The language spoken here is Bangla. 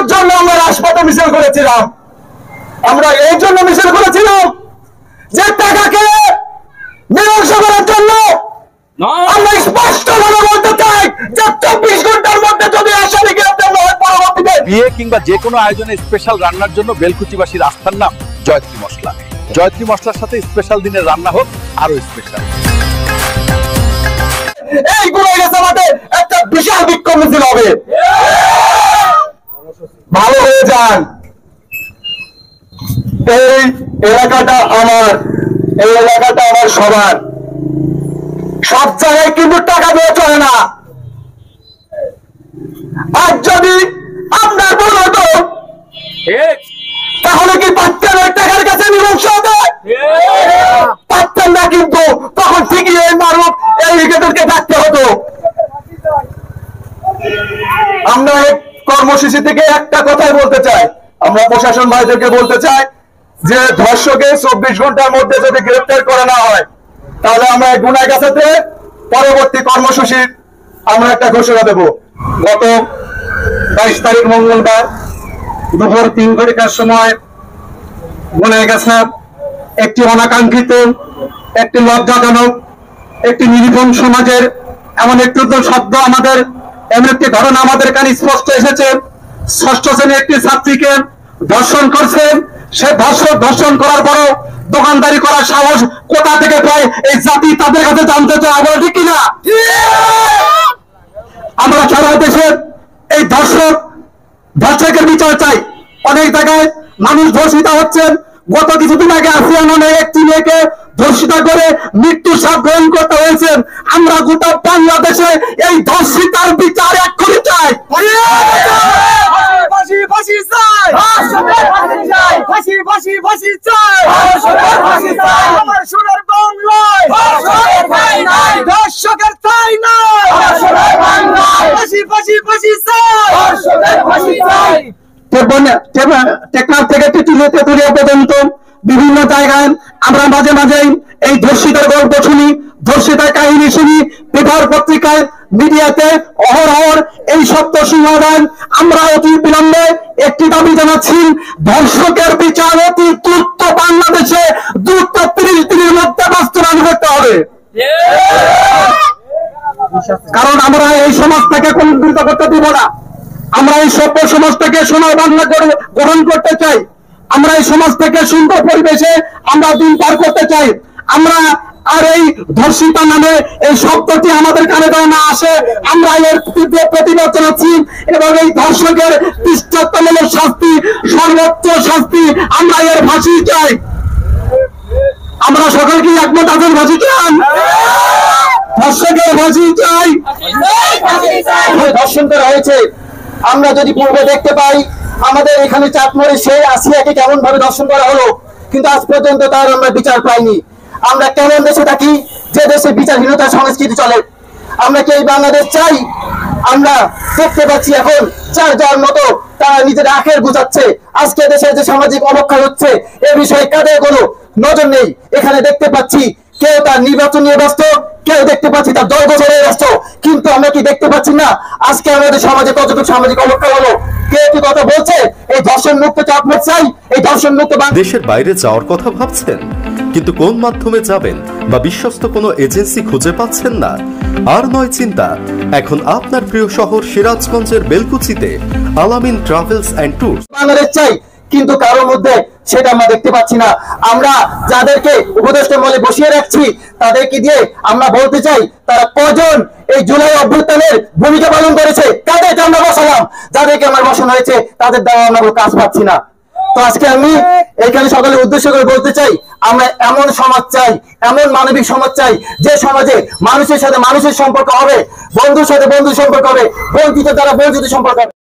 কিছুর জন্য আমরা রাজপথে মিছিল করেছিলাম। আমরা এই জন্য মিছিল করেছিলাম যে টাকাকে মীমাংসা করার জন্য। আমরা স্পষ্টভাবে বলতে চাই যে 24 ঘন্টার মধ্যে যদি আসামি গ্রেফতার না হয়, পরবর্তীতে বিয়ে কিংবা যে কোনো আয়োজনে স্পেশাল রান্নার জন্য বেলকুচিবাসীর আস্থার নাম জয়ত্রী মশলা। জয়ত্রী মশলার সাথে স্পেশাল দিনের রান্না হোক আরো স্পেশাল। এই গুণাগাছাতে একটা বিশাল বিক্ষোভ মিছিল হবে। ভালো হয়ে যান, এই এলাকাটা আমার, এই এলাকাটা আমার সবার। সব জায়গায় কিন্তু টাকা দিয়ে চলে না। আর যদি আপনার ভুল হতো তাহলে কি পাচ্ছেন ওই টাকার কাছে মীমাংসা হতে? পাচ্ছেন না, কিন্তু তখন ঠিকই এই মারুফ এই উইকেটকে ডাকতে হতো। আমরা এই কর্মসূচি থেকে একটা কথাই বলতে চাই, আমরা প্রশাসন ভাইদেরকে বলতে চাই যে ধর্ষকে 24 ঘন্টার মধ্যে যদি গ্রেফতার করা না হয়, তাহলে আমরা এই গুনাগাছাতে পরবর্তী কর্মসূচির আমরা একটা ঘোষণা দেব। গত 22 তারিখ মঙ্গলবার দুপুর 3 ঘটিকার সময় গুনাগাছা একটি অনাকাঙ্ক্ষিত, একটি লজ্জাজনক, একটি নিরীহ সমাজের এমন একটি শব্দ আমাদের, এমন একটি ঘটনা আমাদের কানে স্পষ্ট এসেছে। 6ষ্ঠ শ্রেণীর একটি ছাত্রীকে ধর্ষণ করছেন। সে ধর্ষণ করার পরও দোকানদারি করার সাহস কোথা থেকে পায় এই জাতি, তাদের কাছে জানতে চাই। আমরা ঠিক কিনা? আমরা সারা দেশে এই ধর্ষকের বিচার চাই। অনেক জায়গায় মানুষ ধর্ষিত হচ্ছেন। গত কিছুদিন আগে আসিয়া নামে একটি মেয়েকে ধর্ষিতা করে মৃত্যুর স্বাদ গ্রহণ করতে হয়েছে। আমরা গোটা বাংলাদেশে এই ধর্ষিতার বিচার এক্ষুনি চাই। টেকনাফ থেকে তেঁতুলিয়া পর্যন্ত বিভিন্ন জায়গায় আমরা মাঝে মাঝে এই ধর্ষিতার গল্প শুনি, ধর্ষিতার কাহিনী শুনি, পেপার পত্রিকায়, মিডিয়াতে অহরহ এই সত্য সমাধান। আমরা অতি বিলম্বে একটি দাবি জানাচ্ছি, ধর্ষকের বিচার অতি দ্রুত বাংলাদেশে দ্রুত 30 দিনের মধ্যে বাস্তবায়ন করতে হবে। কারণ আমরা এই সমাজ থেকে কলঙ্কিত করতে দিব না। আমরা এই সভ্য সমাজ থেকে সোনার বাংলা গ্রহণ করতে চাই। আমরা এই সমাজ থেকে সুন্দর পরিবেশে আমরা দিন পার করতে চাই। আমরা আর এই ধর্ষিতা নামে এই শব্দটি আমাদের কানে না আসে, আমরা এর তীব্র প্রতিবাদ জানাচ্ছি এবং এই ধর্ষকের দৃষ্টান্তমূলক শাস্তি, সর্বোচ্চ শাস্তি, আমরা এর ফাঁসি চাই। আমরা সকলকে একমত আছেন? ফাঁসি চান? ধর্ষকের ফাঁসি চাই। ধর্ষণ করা হয়েছে, আমরা যদি পূর্বে দেখতে পাই আমাদের এখানে চাটমোড়ে সেই আসিয়াকে কেমন ভাবে দর্শন করা হলো, কিন্তু আজ পর্যন্ত তার আমরা বিচার পাইনি। আমরা কেমন দেশে থাকি যে দেশে বিচারহীনতার সংস্কৃতি চলে? আমরা কি এই বাংলাদেশ চাই? আমরা দেখতে পাচ্ছি এখন যার মতো তারা নিজের আখের গুছাচ্ছে। আজকে দেশের যে সামাজিক অবক্ষয় হচ্ছে এ বিষয়ে কাদের কোনো নজর নেই। এখানে দেখতে পাচ্ছি কেউ তার নির্বাচন নিয়ে ব্যস্ত, কেউ দেখতে পাচ্ছি তার দল গঠনে ব্যস্ত, কিন্তু আমরা কি দেখতে পাচ্ছি না আজকে আমাদের সমাজে কতটুকু সামাজিক অবক্ষয় হলো? কেউ কি কথা বলছে এই ধর্ষণ মুক্ত চাটমোড় চাই, এই ধর্ষণ মুক্ত? দেশের বাইরে যাওয়ার কথা ভাবছেন কিন্তু কোন মাধ্যমে যাবেন বা বিশ্বস্ত কোনো এজেন্সি খুঁজে পাচ্ছেন না? আর নয় চিন্তা, এখন আপনার প্রিয় শহর সিরাজগঞ্জের বেলকুচিতে আলামিন ট্রাভেলস এন্ড ট্যুরস। বাংলাদেশ চাই, কিন্তু কারোর মধ্যে সেটা আমরা দেখতে পাচ্ছি না। আমরা যাদেরকে উপদেষ্টা মহলে বসিয়ে রাখছি তাদেরকে দিয়ে আমরা বলতে চাই তারা কজন এই জুলাই অভ্যুত্থানের ভূমিকা পালন করেছে, তাদেরকে আমরা বসালাম। যাদেরকে আমার বসানো হয়েছে তাদের দ্বারা আমরা কাজ পাচ্ছি না। তো আজকে আমি এখানে সকলের উদ্দেশ্য করে বলতে চাই, আমরা এমন সমাজ চাই, এমন মানবিক সমাজ চাই যে সমাজে মানুষের সাথে মানুষের সম্পর্ক হবে, বন্ধুর সাথে বন্ধুর সম্পর্ক হবে, বঞ্চিত দ্বারা বঞ্চিত সম্পর্ক হবে।